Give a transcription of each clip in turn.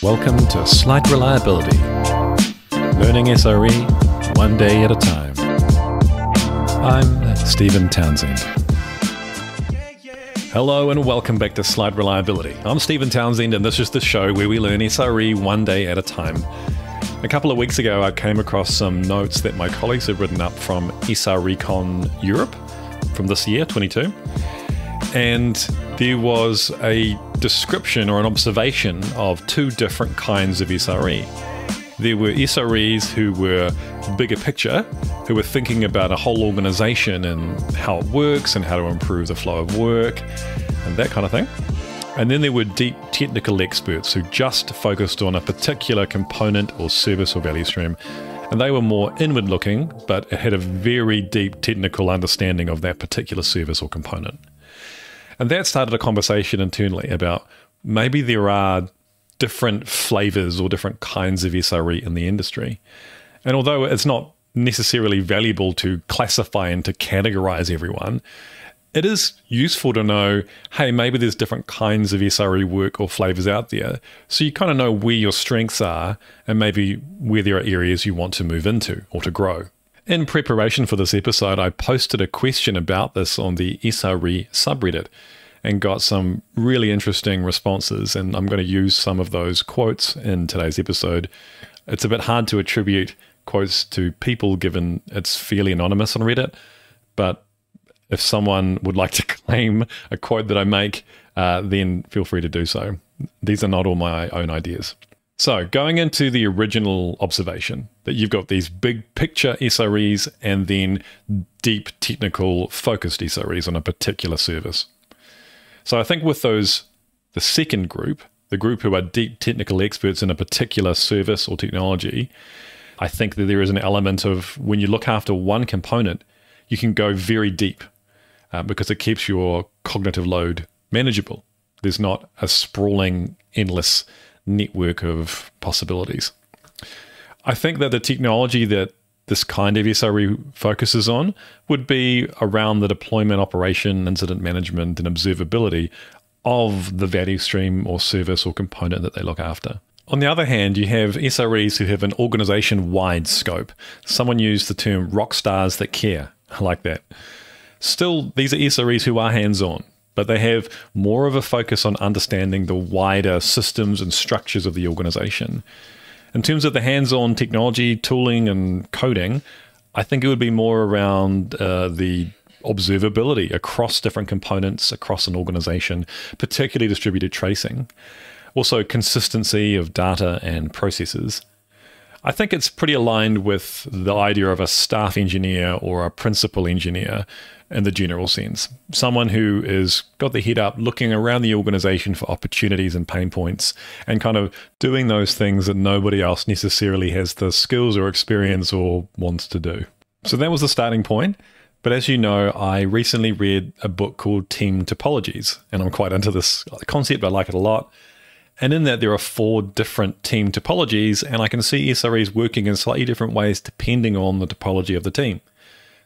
Welcome to Slight Reliability, learning SRE one day at a time. I'm Stephen Townsend. Hello and welcome back to Slight Reliability. I'm Stephen Townsend and this is the show where we learn SRE one day at a time. A couple of weeks ago I came across some notes that my colleagues have written up from SREcon Europe from this year, 22. And there was a description or an observation of two different kinds of SRE. There were SREs who were bigger picture, who were thinking about a whole organization and how it works and how to improve the flow of work and that kind of thing. And then there were deep technical experts who just focused on a particular component or service or value stream. And they were more inward looking, but had a very deep technical understanding of that particular service or component. And that started a conversation internally about maybe there are different flavors or different kinds of SRE in the industry. And although it's not necessarily valuable to classify and to categorize everyone, it is useful to know, hey, maybe there's different kinds of SRE work or flavors out there. So you kind of know where your strengths are and maybe where there are areas you want to move into or to grow. In preparation for this episode, I posted a question about this on the SRE subreddit and got some really interesting responses, and I'm going to use some of those quotes in today's episode. It's a bit hard to attribute quotes to people given it's fairly anonymous on Reddit, but if someone would like to claim a quote that I make, then feel free to do so. These are not all my own ideas. So going into the original observation that you've got these big picture SREs and then deep technical focused SREs on a particular service. So I think with those, the second group, the group who are deep technical experts in a particular service or technology, I think that there is an element of when you look after one component, you can go very deep because it keeps your cognitive load manageable. There's not a sprawling, endless network of possibilities. I think that the technology that this kind of SRE focuses on would be around the deployment, operation, incident management, and observability of the value stream or service or component that they look after. On the other hand, you have SREs who have an organization-wide scope. Someone used the term rock stars that care. I like that. Still, these are SREs who are hands-on, but they have more of a focus on understanding the wider systems and structures of the organization. In terms of the hands-on technology, tooling, and coding, I think it would be more around the observability across different components, across an organization, particularly distributed tracing. Also, consistency of data and processes. I think it's pretty aligned with the idea of a staff engineer or a principal engineer in the general sense. Someone who is got their head up looking around the organization for opportunities and pain points and kind of doing those things that nobody else necessarily has the skills or experience or wants to do. So that was the starting point. But as you know, I recently read a book called Team Topologies, and I'm quite into this concept. I like it a lot. And in that, there are 4 different team topologies, and I can see SREs working in slightly different ways depending on the topology of the team.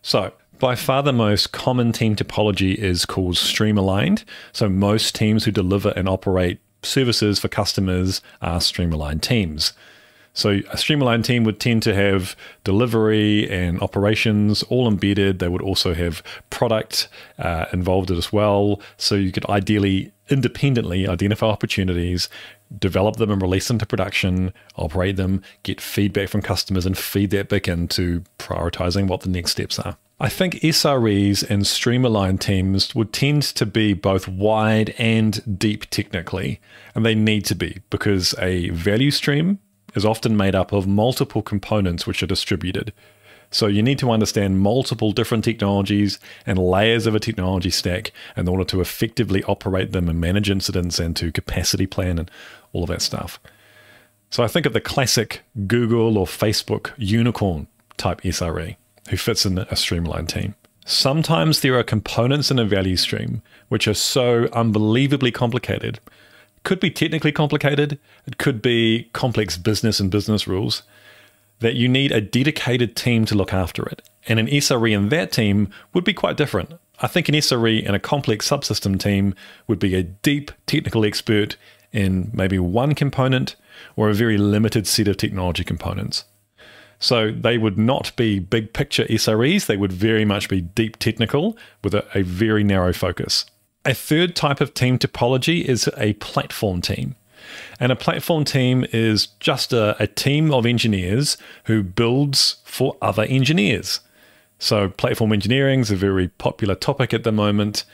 So by far the most common team topology is called stream-aligned. So most teams who deliver and operate services for customers are stream-aligned teams. So a stream-aligned team would tend to have delivery and operations all embedded. They would also have product involved as well. So you could ideally independently identify opportunities, develop them and release them to production, operate them, get feedback from customers and feed that back into prioritizing what the next steps are. I think SREs and stream-aligned teams would tend to be both wide and deep technically, and they need to be because a value stream is often made up of multiple components which are distributed. So you need to understand multiple different technologies and layers of a technology stack in order to effectively operate them and manage incidents and to capacity plan and all of that stuff. So I think of the classic Google or Facebook unicorn type SRE who fits in a streamlined team. Sometimes there are components in a value stream which are so unbelievably complicated. It could be technically complicated, it could be complex business and business rules, that you need a dedicated team to look after it. And an SRE in that team would be quite different. I think an SRE in a complex subsystem team would be a deep technical expert in maybe one component or a very limited set of technology components. So they would not be big picture SREs, they would very much be deep technical with a very narrow focus. A third type of team topology is a platform team. And a platform team is just a team of engineers who builds for other engineers. So platform engineering is a very popular topic at the moment.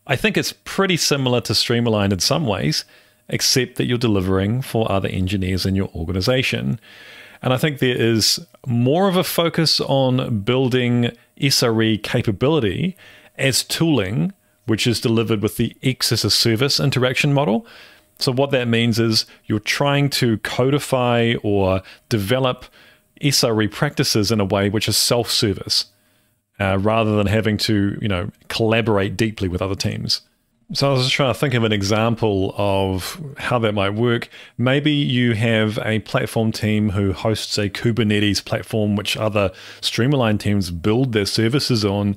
I think it's pretty similar to Streamline in some ways, except that you're delivering for other engineers in your organization. And I think there is more of a focus on building SRE capability as tooling, which is delivered with the X as a service interaction model. So what that means is you're trying to codify or develop SRE practices in a way which is self-service, rather than having to, collaborate deeply with other teams. So I was just trying to think of an example of how that might work. Maybe you have a platform team who hosts a Kubernetes platform which other Streamline teams build their services on.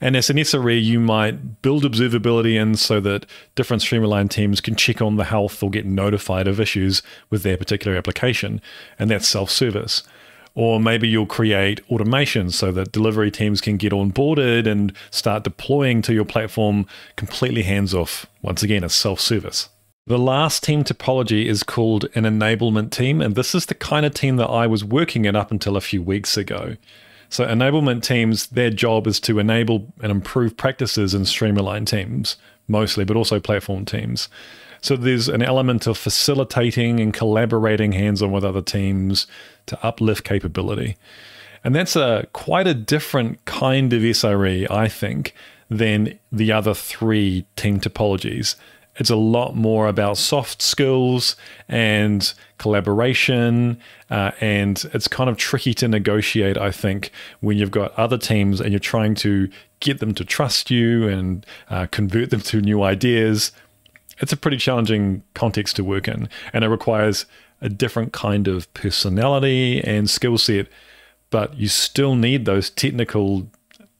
And as an SRE, you might build observability in so that different Streamline teams can check on the health or get notified of issues with their particular application. And that's self-service. Or maybe you'll create automation so that delivery teams can get onboarded and start deploying to your platform completely hands-off. Once again, it's self-service. The last team topology is called an enablement team, and this is the kind of team that I was working in up until a few weeks ago. So enablement teams, their job is to enable and improve practices in Streamline teams, mostly, but also platform teams. So there's an element of facilitating and collaborating hands-on with other teams to uplift capability. And that's quite a different kind of SRE, I think, than the other three team topologies. It's a lot more about soft skills and collaboration, and it's kind of tricky to negotiate, I think, when you've got other teams and you're trying to get them to trust you and convert them to new ideas. It's a pretty challenging context to work in, and it requires a different kind of personality and skill set, but you still need those technical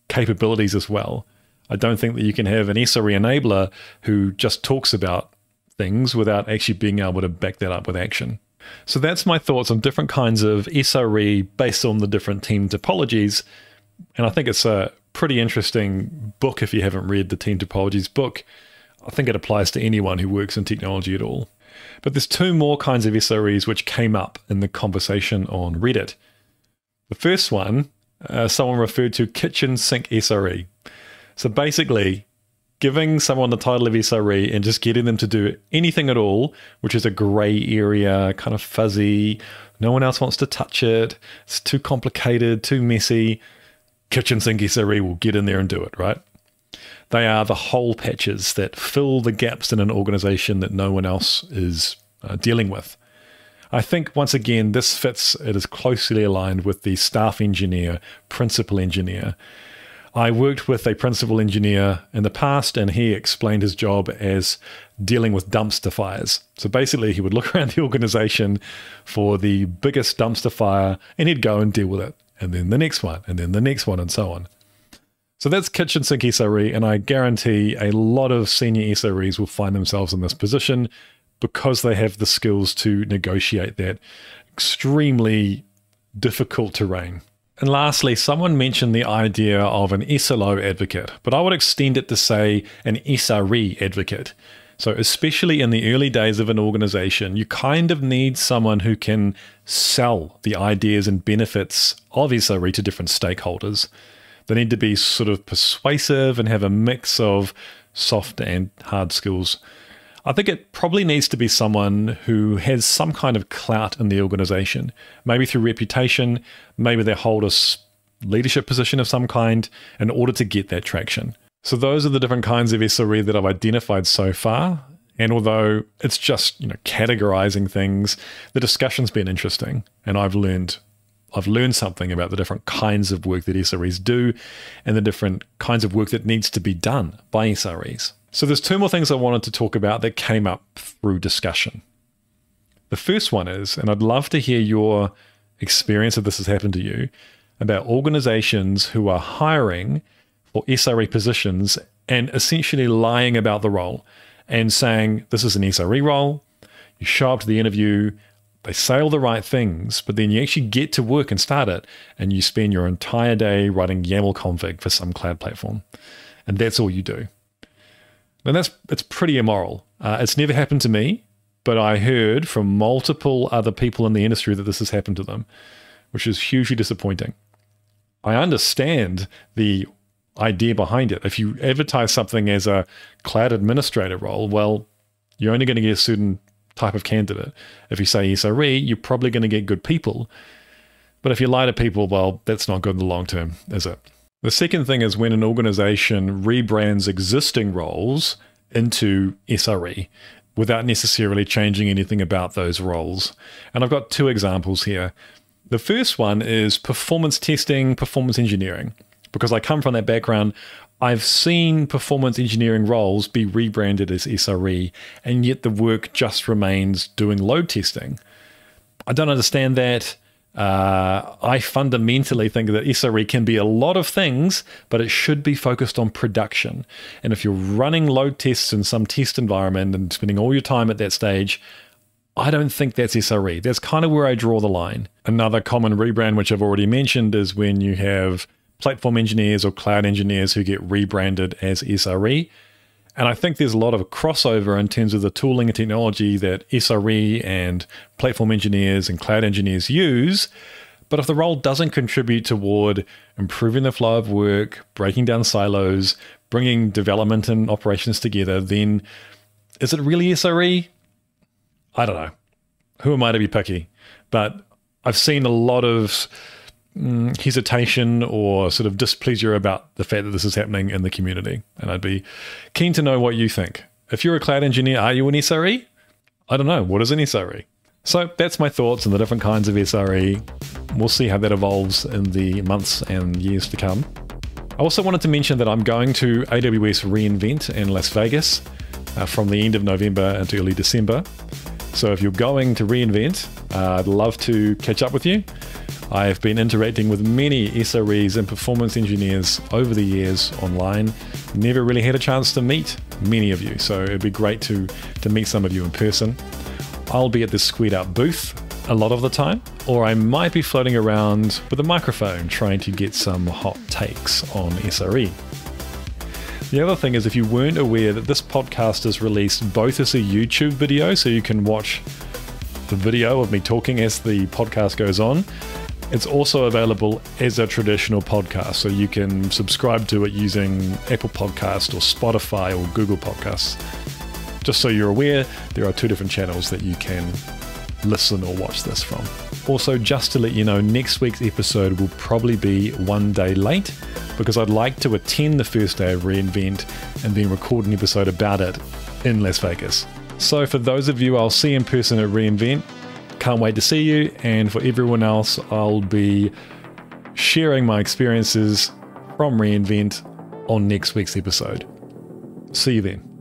capabilities as well. I don't think that you can have an SRE enabler who just talks about things without actually being able to back that up with action. So that's my thoughts on different kinds of SRE based on the different team topologies, and I think it's a pretty interesting book if you haven't read the Team Topologies book. I think it applies to anyone who works in technology at all. But there's two more kinds of SREs which came up in the conversation on Reddit. The first one, someone referred to kitchen sink SRE. So basically, giving someone the title of SRE and just getting them to do anything at all, which is a gray area, kind of fuzzy, no one else wants to touch it, it's too complicated, too messy, kitchen sink SRE will get in there and do it, right? They are the hole patches that fill the gaps in an organization that no one else is dealing with. I think, once again, this fits, it is closely aligned with the staff engineer, principal engineer. I worked with a principal engineer in the past, and he explained his job as dealing with dumpster fires. So basically, he would look around the organization for the biggest dumpster fire, and he'd go and deal with it. And then the next one, and then the next one, and so on. So that's kitchen sink SRE, and I guarantee a lot of senior SREs will find themselves in this position because they have the skills to negotiate that extremely difficult terrain. And lastly, someone mentioned the idea of an SLO advocate, but I would extend it to say an SRE advocate. So especially in the early days of an organization, you kind of need someone who can sell the ideas and benefits of SRE to different stakeholders. They need to be sort of persuasive and have a mix of soft and hard skills. I think it probably needs to be someone who has some kind of clout in the organization, maybe through reputation, maybe they hold a leadership position of some kind in order to get that traction. So those are the different kinds of SRE that I've identified so far. And although it's just, categorizing things, the discussion's been interesting, and I've learned something about the different kinds of work that SREs do and the different kinds of work that needs to be done by SREs. So there's two more things I wanted to talk about that came up through discussion. The first one is, and I'd love to hear your experience if this has happened to you, about organizations who are hiring for SRE positions and essentially lying about the role and saying, this is an SRE role, You show up to the interview, they say all the right things, but then you actually get to work and start it, and you spend your entire day writing YAML config for some cloud platform. And that's all you do. And it's pretty immoral. It's never happened to me, but I heard from multiple other people in the industry that this has happened to them, which is hugely disappointing. I understand the idea behind it. If you advertise something as a cloud administrator role, well, you're only going to get a certain type of candidate. If you say SRE, you're probably going to get good people. But if you lie to people, well, that's not good in the long term, is it? The second thing is when an organization rebrands existing roles into SRE without necessarily changing anything about those roles. And I've got two examples here. The first one is performance testing, performance engineering. Because I come from that background, I've seen performance engineering roles be rebranded as SRE, and yet the work just remains doing load testing. I don't understand that. I fundamentally think that SRE can be a lot of things, but it should be focused on production. And if you're running load tests in some test environment and spending all your time at that stage, I don't think that's SRE. That's kind of where I draw the line. Another common rebrand, which I've already mentioned, is when you have platform engineers or cloud engineers who get rebranded as SRE. And I think there's a lot of crossover in terms of the tooling and technology that SRE and platform engineers and cloud engineers use. But if the role doesn't contribute toward improving the flow of work, breaking down silos, bringing development and operations together, then is it really SRE? I don't know. Who am I to be picky? But I've seen a lot of hesitation or sort of displeasure about the fact that this is happening in the community. And I'd be keen to know what you think. If you're a cloud engineer, are you an SRE? I don't know. What is an SRE? So that's my thoughts on the different kinds of SRE. We'll see how that evolves in the months and years to come. I also wanted to mention that I'm going to AWS reInvent in Las Vegas from the end of November into early December. So if you're going to reInvent, I'd love to catch up with you. I've been interacting with many SREs and performance engineers over the years online. Never really had a chance to meet many of you, so it'd be great to meet some of you in person. I'll be at the Squared Up booth a lot of the time, or I might be floating around with a microphone trying to get some hot takes on SRE. The other thing is, if you weren't aware, that this podcast is released both as a YouTube video, so you can watch the video of me talking as the podcast goes on. It's also available as a traditional podcast, so you can subscribe to it using Apple Podcast or Spotify or Google Podcasts. Just so you're aware, there are two different channels that you can listen or watch this from. Also, just to let you know, next week's episode will probably be one day late because I'd like to attend the first day of reInvent and then record an episode about it in Las Vegas. So for those of you I'll see in person at reInvent, can't wait to see you, and for everyone else, I'll be sharing my experiences from reInvent on next week's episode. See you then.